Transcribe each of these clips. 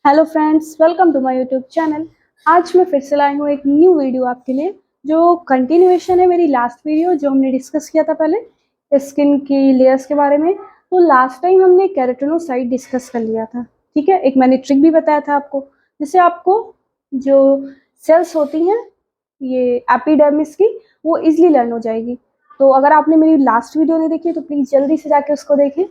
Hello friends, welcome to my YouTube channel. आज मैं फिर से लाई हूँ एक न्यू वीडियो आपके लिए, जो कंटिन्यूएशन है मेरी लास्ट वीडियो जो हमने डिस्कस किया था पहले स्किन की लेयर्स के बारे में। तो लास्ट टाइम हमने केराटिनोसाइट डिस्कस कर लिया था, ठीक है। एक मैंने ट्रिक भी बताया था आपको, जिससे आपको जो सेल्स होती हैं ये एपिडर्मिस की, वो इजिली लर्न हो जाएगी। तो अगर आपने मेरी लास्ट वीडियो नहीं देखी तो प्लीज़ जल्दी से जाके उसको देखें,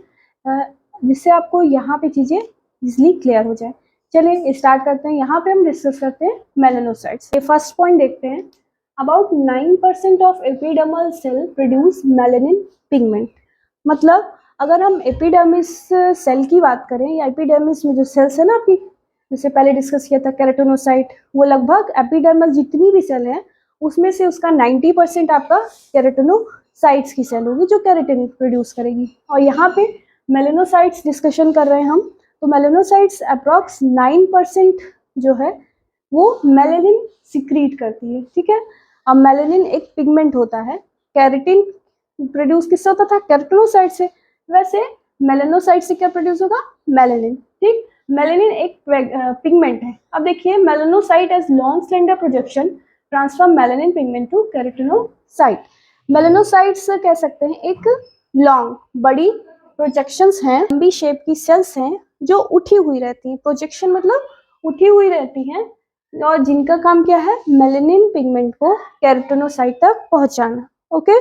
जिससे आपको यहाँ पे चीज़ें इजिली क्लियर हो जाए। चलिए स्टार्ट करते हैं। यहाँ पे हम डिस्कस करते हैं मेलानोसाइट्स। ये फर्स्ट पॉइंट देखते हैं। About 9% of epidermal cell produce melanin pigment. मतलब अगर हम एपिडर्मिस सेल की बात करें या एपिडर्मिस में जो सेल्स है ना आपकी, जैसे पहले डिस्कस किया था केराटिनोसाइट, वो लगभग एपिडर्मल जितनी भी सेल हैं उसमें से उसका 90% आपका केराटिनोसाइट्स की सेल होगी जो केराटिन प्रोड्यूस करेगी। और यहाँ पे मेलानोसाइट्स डिस्कशन कर रहे हैं हम, तो मेलानोसाइट्स अप्रॉक्स 9% जो है वो मेलानिन सिक्रीट करती है, ठीक है। अब मेलानिन एक पिगमेंट होता है, केराटिन प्रोड्यूस किससे होता था? केराटिनोसाइट से। वैसे मेलानोसाइट से क्या प्रोड्यूस होगा? मेलानिन, ठीक। मेलानिन एक पिगमेंट है। अब देखिए, melanocyte as long slender projection transform melanin pigment to keratinocyte. Melanocytes कह सकते हैं एक लॉन्ग बड़ी प्रोजेक्शंस हैं, लंबी शेप की सेल्स हैं जो उठी हुई रहती हैं। प्रोजेक्शन मतलब उठी हुई रहती हैं, और जिनका काम क्या है? मेलानिन पिगमेंट को केराटिनोसाइट तक पहुंचाना। ओके।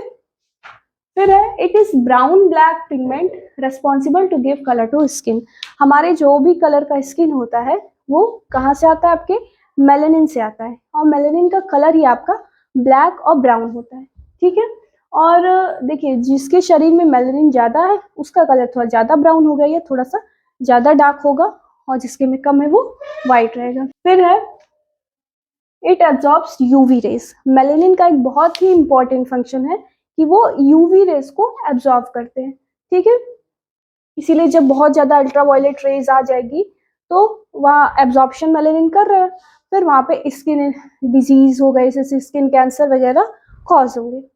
फिर है it is brown black pigment responsible to give colour to skin. हमारे जो भी कलर का स्किन होता है वो कहाँ से आता है? आपके मेलानिन से आता है। और मेलानिन का कलर ही आपका ब्लैक और ब्राउन होता है, ठीक है। और देखिए, जिसके शरीर में मेलानिन ज़्यादा है उसका कलर थोड़ा ज़्यादा ब्राउन होगा या थोड़ा सा ज़्यादा डार्क होगा, और जिसके में कम है वो वाइट रहेगा। फिर है it absorbs UV rays. Melanin का एक बहुत ही इंपॉर्टेंट फंक्शन है कि वो यूवी रेज को एब्जॉर्ब करते हैं, ठीक है। इसीलिए जब बहुत ज़्यादा अल्ट्रावायलेट रेज आ जाएगी तो वहाँ एब्जॉर्प्शन मेलानिन कर रहे हैं, फिर वहाँ पे स्किन डिजीज हो गई, जैसे स्किन कैंसर वगैरह कॉज होंगे।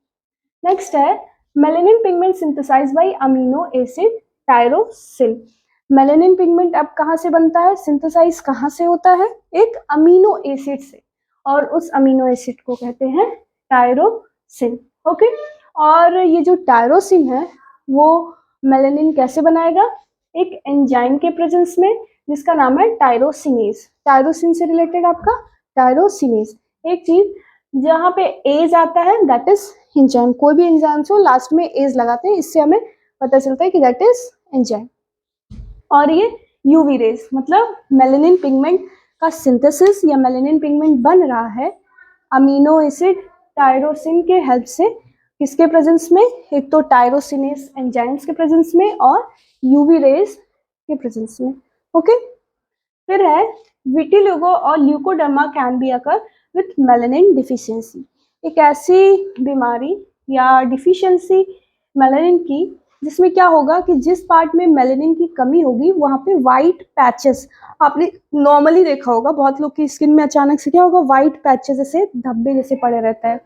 नेक्स्ट है melanin pigment synthesize by amino acid tyrosine. Melanin pigment अब कहाँ से बनता है? सिंथेसाइज कहाँ से होता है? एक अमीनो एसिड से, और उस अमीनो एसिड को कहते हैं टायरोसिन। ओके। और ये जो टायरोसिन है वो मेलानिन कैसे बनाएगा? एक एंजाइम के प्रेजेंस में, जिसका नाम है टायरोसिनेज। टायरोसिन से रिलेटेड आपका टायरोसिनेज एक चीज, जहाँ पे एज आता है दैट इज एंजाइम। कोई भी एंजाइम से लास्ट में एज लगाते हैं, इससे हमें पता चलता है कि दैट इज एंजाइम। और ये यूवी रेज मतलब मेलानिन पिगमेंट का सिंथेसिस या मेलानिन पिगमेंट बन रहा है अमीनो एसिड टायरोसिन के हेल्प से। किसके प्रेजेंस में? एक तो टायरोसिनेज एंजाइम्स के प्रेजेंस में और यूवी रेज के प्रेजेंस में। ओके। फिर है विटिलिगो और leucoderma can be occur with melanin deficiency. एक ऐसी बीमारी या डिफिशियंसी मेलानिन की जिसमें क्या होगा कि जिस पार्ट में मेलानिन की कमी होगी वहाँ पे वाइट पैचेस, आपने नॉर्मली देखा होगा बहुत लोग की स्किन में अचानक से क्या होगा? वाइट पैचेस जैसे धब्बे जैसे पड़े रहता है।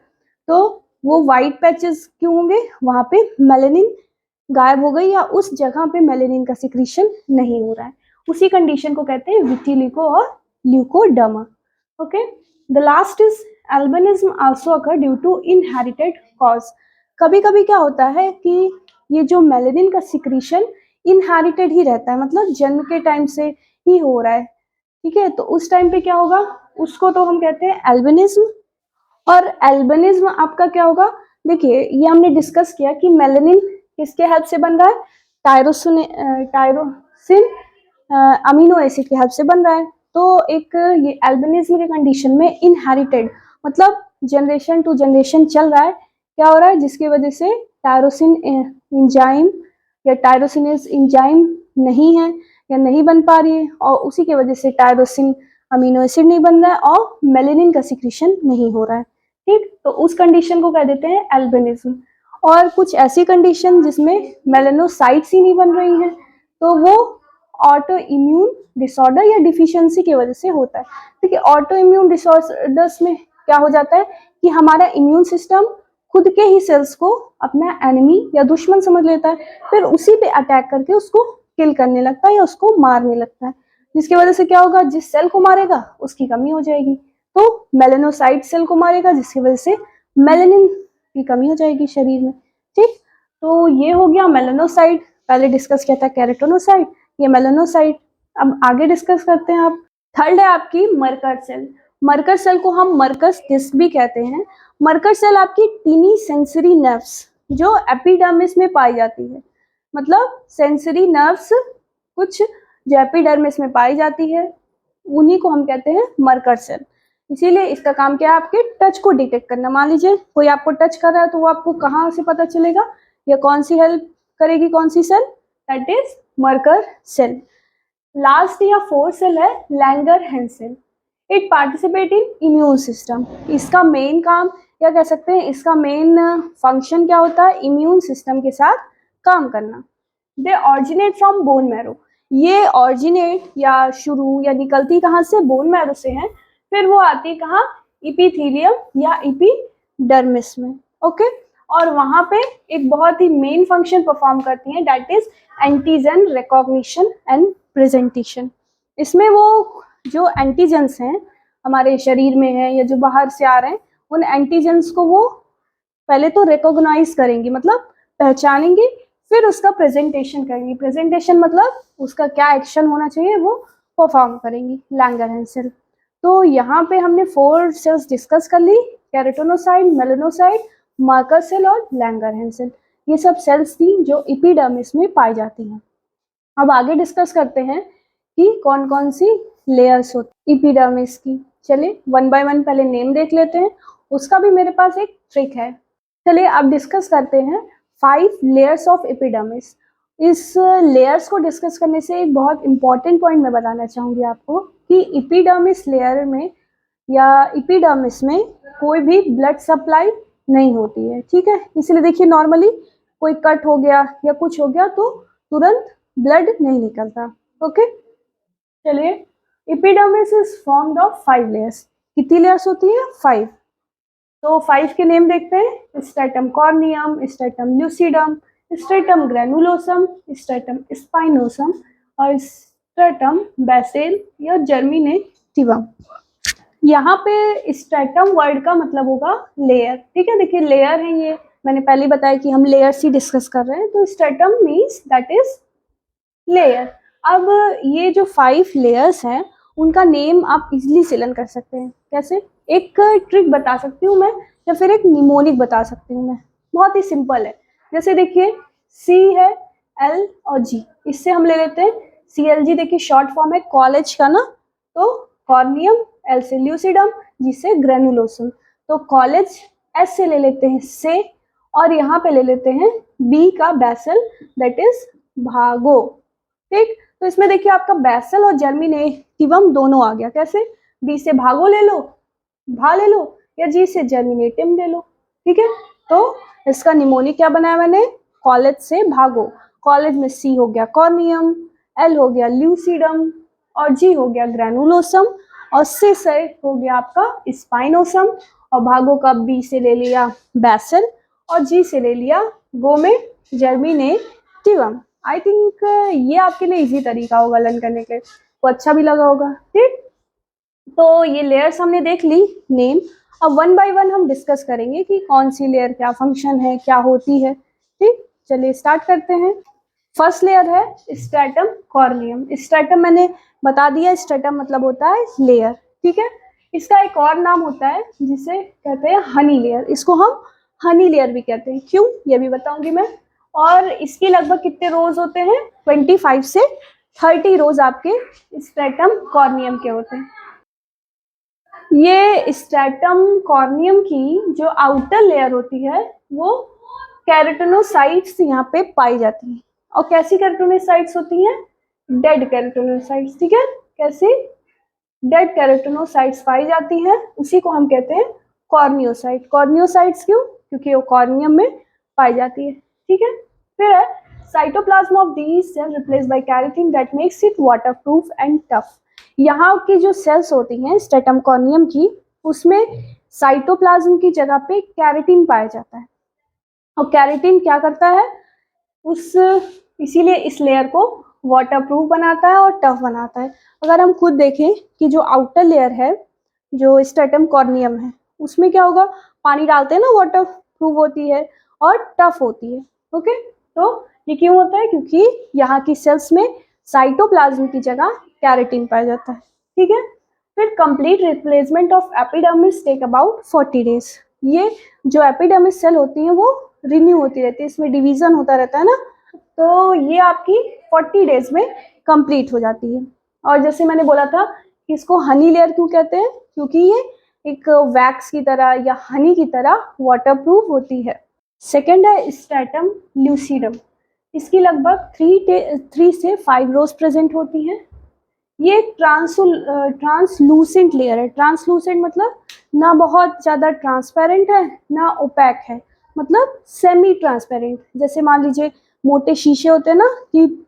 तो वो वाइट पैचेस क्यों होंगे? वहाँ पे मेलानिन गायब हो गई या उस जगह पे मेलानिन का सिक्रीशन नहीं हो रहा है। उसी कंडीशन को कहते हैं विटिलिगो और leucoderma. Okay. The last is albinism also occur due to inherited cause. कभी कभी क्या होता है कि ये जो मेलानिन का सिक्रीशन इनहेरिटेड ही रहता है, मतलब जन्म के टाइम से ही हो रहा है, ठीक है। तो उस टाइम पे क्या होगा? उसको तो हम कहते हैं एल्बिनिज्म। और एल्बिनिज्म आपका क्या होगा? देखिए, ये हमने डिस्कस किया कि मेलानिन किसके हेल्प से बन रहा है? टायरोसिन अमीनो एसिड के हेल्प से बन रहा है। तो एक ये एल्बिनिज्म के कंडीशन में इनहेरिटेड मतलब जनरेशन टू जनरेशन चल रहा है, क्या हो रहा है? जिसकी वजह से टायरोसिन एंजाइम या टायरोसिनेज एंजाइम नहीं है या नहीं बन पा रही है, और उसी की वजह से टायरोसिन अमीनो एसिड नहीं बन रहा है और मेलानिन का सिक्रीशन नहीं हो रहा है, ठीक। तो उस कंडीशन को कह देते हैं एल्बिनिज्म। और कुछ ऐसी कंडीशन जिसमें मेलानोसाइट्स ही नहीं बन रही हैं, तो वो ऑटो इम्यून डिसऑर्डर या डिफिशियंसी की वजह से होता है। देखिए, ऑटो इम्यून डिसऑर्डर्स में क्या हो जाता है कि हमारा इम्यून सिस्टम खुद के ही सेल्स को अपना एनिमी या दुश्मन समझ लेता है, फिर उसी पे अटैक करके उसको किल करने लगता है या उसको मारने लगता है। जिसकी वजह से क्या होगा, जिस सेल को मारेगा उसकी कमी हो जाएगी। तो मेलेनोसाइट सेल को मारेगा जिसकी वजह से मेलेनिन की कमी हो जाएगी शरीर में। ठीक, तो ये हो गया मेलेनोसाइट। पहले डिस्कस किया था केराटिनोसाइट, ये मेलेनोसाइट। अब आगे डिस्कस करते हैं। आप थर्ड है आपकी मरकर सेल। मरकर सेल को हम मरकस डिस्क भी कहते हैं। मरकर सेल आपकी टीनी सेंसरी नर्व्स जो एपिडर्मिस में पाई जाती है, मतलब सेंसरी नर्व्स कुछ जो एपिडर्मिस में पाई जाती है उन्हीं को हम कहते हैं मरकर सेल। इसीलिए इसका काम क्या है, आपके टच को डिटेक्ट करना। मान लीजिए कोई आपको टच कर रहा है तो वो आपको कहाँ से पता चलेगा, या कौन सी हेल्प करेगी, कौन सी cell, that is Merkel cell. Last या फोर्थ सेल है Langerhans cell. It participate in immune system. इसका मेन काम या कह सकते हैं इसका मेन फंक्शन क्या होता है, इम्यून सिस्टम के साथ काम करना। दे ऑरिजिनेट फ्रॉम बोन मैरो। ये ऑरिजिनेट या शुरू या निकलती कहाँ से, बोन मैरो से है। फिर वो आती कहाँ, इपीथीलियम या इपीडर्मिस में। ओके, और वहां पे एक बहुत ही मेन फंक्शन परफॉर्म करती हैं, that is antigen recognition and presentation. इसमें वो जो एंटीजेंस हैं हमारे शरीर में है या जो बाहर से आ रहे हैं, उन एंटीजेंस को वो पहले तो रिकॉग्नाइज करेंगी, मतलब पहचानेंगी, फिर उसका प्रेजेंटेशन करेंगी। प्रेजेंटेशन मतलब उसका क्या एक्शन होना चाहिए वो परफॉर्म करेंगी, लैंगरहैंस सेल। तो यहाँ पे हमने 4 सेल्स डिस्कस कर ली, केराटिनोसाइट, मेलेनोसाइट, मरकर सेल और लैंगरहैंस सेल। ये सब सेल्स थी जो एपिडर्मिस में पाई जाती हैं। अब आगे डिस्कस करते हैं कि कौन कौन सी लेयर्स होती एपिडर्मिस की। चलिए 1 बाय 1 पहले नेम देख लेते हैं, उसका भी मेरे पास एक ट्रिक है। चलिए अब डिस्कस करते हैं 5 लेयर्स ऑफ एपिडर्मिस। इस लेयर्स को डिस्कस करने से एक बहुत इंपॉर्टेंट पॉइंट मैं बताना चाहूँगी आपको कि एपिडर्मिस लेयर में या एपिडर्मिस में कोई भी ब्लड सप्लाई नहीं होती है। ठीक है, इसलिए देखिए नॉर्मली कोई कट हो गया या कुछ हो गया तो तुरंत ब्लड नहीं निकलता। ओके, चलिए epidermis is formed of 5 layers. कितनी लेयर्स होती है, 5। तो 5 के नेम देखते हैं, stratum corneum, stratum lucidum, stratum granulosum, stratum spinosum और स्ट्रेटम बेसेल या जर्मिनेटिवम। यहाँ पे स्ट्रेटम वर्ड का मतलब होगा लेयर। ठीक है, देखिए लेयर है, ये मैंने पहले बताया कि हम लेयर्स ही डिस्कस कर रहे हैं, तो stratum means that is layer. अब ये जो 5 लेयर्स हैं उनका नेम आप इजीली सिलेक्ट कर सकते हैं। कैसे, एक ट्रिक बता सकती हूँ मैं या फिर एक निमोनिक बता सकती हूँ मैं, बहुत ही सिंपल है। जैसे देखिए सी है, एल और जी, इससे हम ले लेते हैं CLG। देखिए शॉर्ट फॉर्म है कॉलेज का ना, तो कॉर्नियम, एल से ल्यूसिडम, जी से ग्रेनुलोसम। तो कॉलेज एस से ले लेते हैं से, और यहाँ पे ले लेते हैं बी का बेसल, दैट इज भागो। ठीक, तो इसमें देखिए आपका बेसल और जर्मिनेटिवम दोनों आ गया। कैसे, बी से भागो ले लो, भा ले लो, या जी से जर्मिनेटिव ले लो। ठीक है, तो इसका निमोनिक क्या बनाया मैंने, कॉलेज से भागो। कॉलेज में सी हो गया कॉर्नियम, एल हो गया ल्यूसिडम और जी हो गया ग्रेनुलोसम, और से हो गया आपका स्पाइनोसम, और भागो का बी से ले लिया बेसल और जी से ले लिया गो में जर्मिनेटिवम। आई थिंक ये आपके लिए इजी तरीका होगा लर्न करने के लिए, तो अच्छा भी लगा होगा। ठीक, तो ये लेयर्स हमने देख ली नेम। अब 1 बाय 1 हम डिस्कस करेंगे कि कौन सी लेयर क्या फंक्शन है, क्या होती है। ठीक, चलिए स्टार्ट करते हैं। फर्स्ट लेयर है स्ट्रेटम कॉर्नियम। स्ट्रेटम मैंने बता दिया, स्ट्रेटम मतलब होता है लेयर। ठीक है, इसका एक और नाम होता है जिसे कहते हैं हनी लेयर। इसको हम हनी लेयर भी कहते हैं, क्यों ये भी बताऊंगी मैं। और इसकी लगभग कितने रोज होते हैं, 25 से 30 रोज आपके स्ट्रेटम कॉर्नियम के होते हैं। ये स्ट्रेटम कॉर्नियम की जो आउटर लेयर होती है वो केराटिनोसाइट्स यहाँ पे पाई जाती है। और कैसी केराटिनोसाइट्स होती हैं, डेड केराटिनोसाइट्स। ठीक है, कैसी, डेड केराटिनोसाइट्स पाई जाती हैं, उसी को हम कहते हैं कॉर्नियोसाइट। कॉर्नियोसाइट्स क्यों, क्योंकि वो कॉर्नियम में पाई जाती है। ठीक है, फिर है cytoplasm of these cell replace by keratin that makes it waterproof and tough. यहाँ की जो सेल्स होती हैं स्ट्रेटम कॉर्नियम की, उसमें साइटोप्लाज्म की जगह पे केराटिन पाया जाता है। और केराटिन क्या करता है, उस इसीलिए इस लेयर को वाटर प्रूफ बनाता है और टफ बनाता है। अगर हम खुद देखें कि जो आउटर लेयर है, जो स्ट्रेटम कॉर्नियम है, उसमें क्या होगा, पानी डालते हैं ना, वाटर प्रूफ होती है और टफ होती है। ओके, तो ये क्यों होता है? क्योंकि यहाँ की सेल्स में साइटोप्लाज्म की जगह कैरेटिन पाया जाता है। ठीक है, फिर complete replacement of epidermis take about 40 days. ये जो एपिडर्मिस सेल होती है वो रिन्यू होती रहती है, इसमें डिवीजन होता रहता है ना, तो ये आपकी 40 डेज में कंप्लीट हो जाती है। और जैसे मैंने बोला था कि इसको हनी लेयर क्यों कहते हैं, क्योंकि ये एक वैक्स की तरह या हनी की तरह वाटरप्रूफ होती है। सेकेंड है स्ट्रैटम ल्यूसिडम। इसकी लगभग 3 से 5 रोज प्रेजेंट होती हैं। ये ट्रांसलूसेंट लेयर है। ट्रांसलूसेंट मतलब ना बहुत ज़्यादा ट्रांसपेरेंट है ना ओपैक है, मतलब सेमी ट्रांसपेरेंट। जैसे मान लीजिए मोटे शीशे होते हैं ना, कि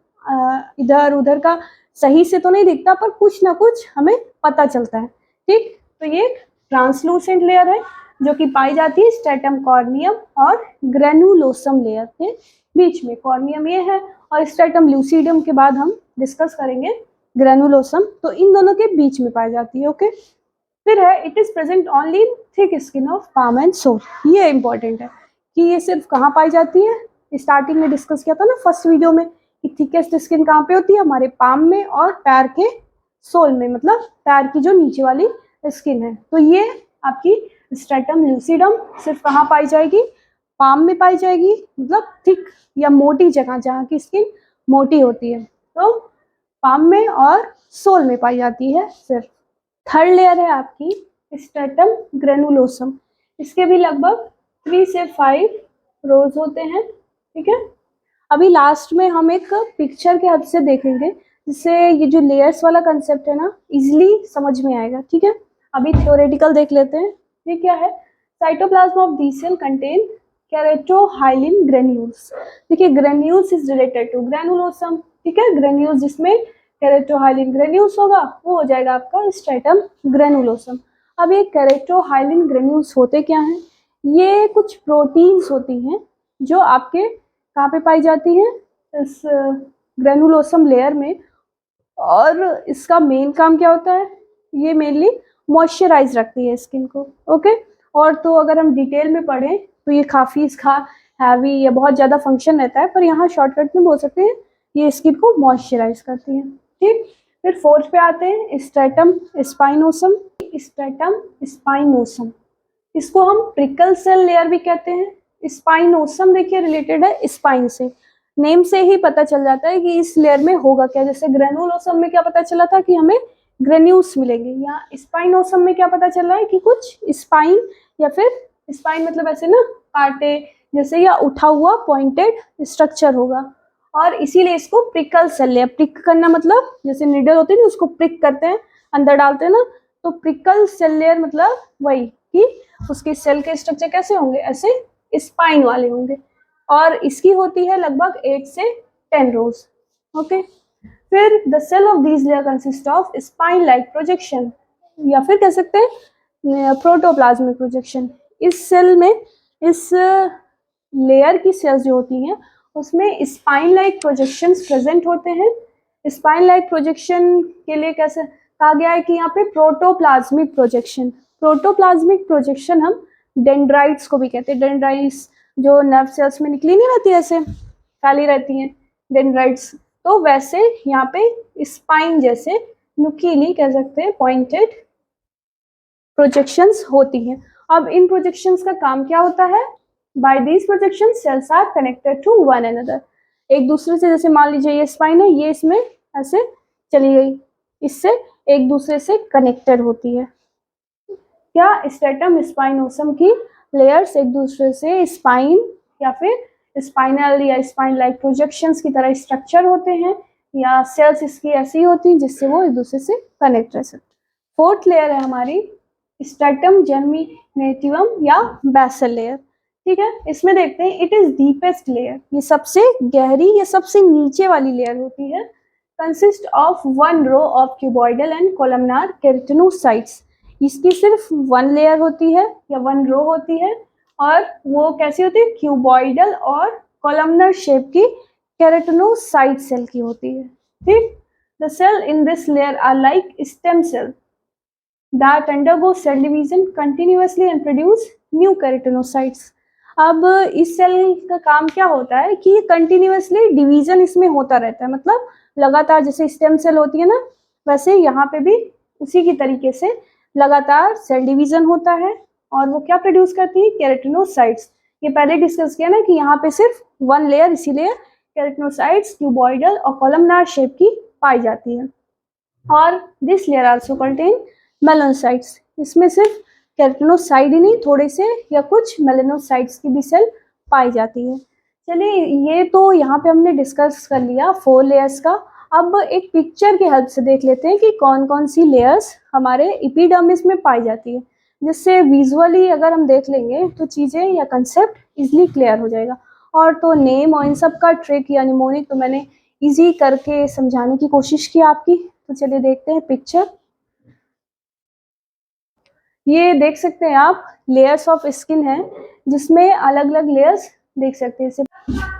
इधर उधर का सही से तो नहीं दिखता पर कुछ ना कुछ हमें पता चलता है। ठीक, तो ये ट्रांसलूसेंट लेयर है जो कि पाई जाती है स्ट्रैटम कॉर्नियम और ग्रेनुलोसम लेयर के बीच में। कॉर्नियम ये है और स्ट्रैटम ल्यूसिडम के बाद हम डिस्कस करेंगे ग्रेनुलोसम, तो इन दोनों के बीच में पाई जाती है। ओके, फिर है it is present only in thick skin of palm and sole. ये इंपॉर्टेंट है कि ये सिर्फ कहाँ पाई जाती है। स्टार्टिंग में डिस्कस किया था ना फर्स्ट वीडियो में कि थिकेस्ट स्किन कहाँ पे होती है, हमारे पाम में और पैर के सोल में, मतलब पैर की जो नीचे वाली स्किन है। तो ये आपकी स्ट्रैटम ल्यूसिडम सिर्फ कहाँ पाई जाएगी, पाम में पाई जाएगी, मतलब थिक या मोटी जगह जहाँ की स्किन मोटी होती है, तो पाम में और सोल में पाई जाती है सिर्फ। थर्ड लेयर है आपकी स्ट्रैटम ग्रेनुलोसम। इसके भी लगभग 3 से 5 रोज होते हैं। ठीक है, अभी लास्ट में हम एक पिक्चर के हेल्प से देखेंगे जिससे ये जो लेयर्स वाला कंसेप्ट है ना इजिली समझ में आएगा। ठीक है, अभी थ्योरेटिकल देख लेते हैं। ये क्या है, cytoplasm of the cell contain keratohyalin granules. देखिए granules is related to granulosum. ठीक है, ग्रेन्यूल्स जिसमें केरेटोहाइलिन ग्रेन्यूल्स होगा वो हो जाएगा आपका स्ट्रैटम ग्रेनुलोसम। अब ये केरेटोहाइलिन ग्रेन्यूल्स होते क्या हैं, ये कुछ प्रोटीन्स होती हैं जो आपके कहाँ पे पाई जाती हैं, इस ग्रेनुलोसम लेयर में। और इसका मेन काम क्या होता है, ये मेनली मॉइस्चराइज रखती है स्किन को। ओके, और तो अगर हम डिटेल में पढ़ें तो ये काफ़ी इसका हैवी या बहुत ज़्यादा फंक्शन रहता है, पर यहाँ शॉर्टकट में बोल सकते हैं ये स्किन को मॉइस्चराइज करती है। ठीक, फिर फोर्थ पे आते हैं स्ट्रैटम स्पाइनोसम। स्ट्रैटम स्पाइनोसम, इसको हम प्रिकल सेल लेयर भी कहते हैं। स्पाइनोसम देखिए रिलेटेड है स्पाइन से, नेम से ही पता चल जाता है कि इस लेयर में होगा क्या। जैसे ग्रेनुलोसम में क्या पता चला था कि हमें ग्रेन्यूल्स मिलेंगे, यहाँ स्पाइनोसम में क्या पता चल रहा है कि कुछ स्पाइन, या फिर स्पाइन मतलब ऐसे ना कांटे जैसे, या उठा हुआ पॉइंटेड स्ट्रक्चर होगा। और इसीलिए इसको प्रिकल सेल लेयर, प्रिक करना मतलब जैसे निडल होती है ना उसको प्रिक करते हैं, अंदर डालते हैं ना, तो प्रिकल सेल लेयर मतलब वही कि उसके सेल के स्ट्रक्चर कैसे होंगे, ऐसे स्पाइन वाले होंगे। और इसकी होती है लगभग 8 से 10 रोज। ओके, फिर the cell of these layer consist of spine like projection, या फिर कह सकते हैं प्रोटोप्लाज्मिक प्रोजेक्शन। इस सेल में, इस लेयर की सेल्स जो होती हैं उसमें स्पाइन लाइक प्रोजेक्शंस प्रेजेंट होते हैं। स्पाइन लाइक प्रोजेक्शन के लिए कैसे कहा गया है कि यहाँ पे प्रोटोप्लाज्मिक प्रोजेक्शन। प्रोटोप्लाज्मिक प्रोजेक्शन हम डेंड्राइट्स को भी कहते हैं। डेंड्राइट्स जो नर्व सेल्स में निकली नहीं रहती, ऐसे खाली रहती हैं डेंड्राइट्स, तो वैसे यहाँ पे स्पाइन जैसे नुकीली कह सकते हैं पॉइंटेड प्रोजेक्शंस होती हैं। अब इन प्रोजेक्शंस का काम क्या होता है, by these projection cells are connected to one another. एक दूसरे से, जैसे मान लीजिए ये स्पाइन है, ये इसमें ऐसे चली गई, इससे एक दूसरे से कनेक्टेड होती है। क्या स्ट्रैटम स्पाइनोसम की लेयर्स एक दूसरे से स्पाइन या फिर स्पाइनल या स्पाइन लाइक प्रोजेक्शंस की तरह स्ट्रक्चर होते हैं, या सेल्स इसकी ऐसी होती हैं जिससे वो एक दूसरे से कनेक्ट रह सकते। फोर्थ लेयर है हमारी स्ट्रैटम जर्मिनेटिवम या बेसल लेयर। ठीक है, इसमें देखते हैं इट इज डीपेस्ट लेयर, ये सबसे गहरी या सबसे नीचे वाली लेयर होती है। Consist of 1 row of cuboidal and columnar keratinocytes. इसकी सिर्फ 1 लेयर होती है या 1 रो होती है, और वो कैसी होती है, क्यूबॉइडल और कोलमनर शेप की केराटिनोसाइट सेल की होती है। ठीक। The cell in this layer are like stem cell that undergo cell division continuously and produce new keratinocytes। अब इस सेल का काम क्या होता है कि कंटिन्यूसली डिवीजन इसमें होता रहता है, मतलब लगातार, जैसे स्टेम सेल होती है ना, वैसे यहाँ पे भी उसी की तरीके से लगातार सेल डिवीजन होता है और वो क्या प्रोड्यूस करती है, केराटिनोसाइट्स। ये पहले डिस्कस किया ना कि यहाँ पे सिर्फ वन लेयर, इसीलिए केराटिनोसाइट्स क्यूबॉइडल और कॉलमनार शेप की पाई जाती है। और this layer also contain melanocytes. इसमें सिर्फ केराटिनोसाइड ही नहीं, थोड़े से या कुछ मेलानोसाइट्स की भी सेल पाई जाती है। चलिए, ये तो यहाँ पे हमने डिस्कस कर लिया 4 लेयर्स का। अब एक पिक्चर की हेल्प से देख लेते हैं कि कौन कौन सी लेयर्स हमारे एपिडर्मिस में पाई जाती है, जिससे विजुअली अगर हम देख लेंगे तो चीज़ें या कंसेप्ट इजीली क्लियर हो जाएगा। और तो नेम और इन सब का ट्रिक या निमोनिक तो मैंने इजी करके समझाने की कोशिश की आपकी। तो चलिए देखते हैं पिक्चर। ये देख सकते हैं आप, लेयर्स ऑफ स्किन है जिसमें अलग अलग लेयर्स देख सकते हैं।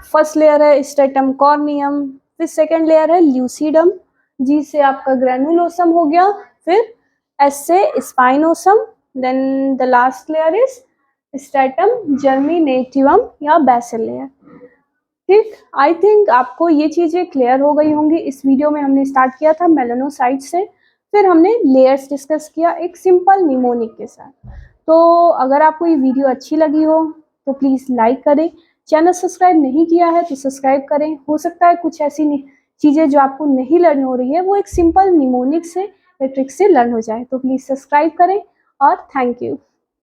फर्स्ट लेयर है स्ट्रेटम कॉर्नियम, फिर सेकंड लेयर है ल्यूसीडम, जी से आपका ग्रेनुलोसम हो गया, फिर एस से spinosum, then the last layer is stratum germinativum या बेसल लेयर। ठीक, आई थिंक आपको ये चीज़ें क्लियर हो गई होंगी। इस वीडियो में हमने स्टार्ट किया था मेलानोसाइट से, फिर हमने लेयर्स डिस्कस किया एक सिंपल निमोनिक के साथ। तो अगर आपको ये वीडियो अच्छी लगी हो तो प्लीज़ लाइक करें, चैनल सब्सक्राइब नहीं किया है तो सब्सक्राइब करें। हो सकता है कुछ ऐसी चीज़ें जो आपको नहीं लर्न हो रही है वो एक सिंपल निमोनिक से या ट्रिक से लर्न हो जाए, तो प्लीज़ सब्सक्राइब करें और थैंक यू।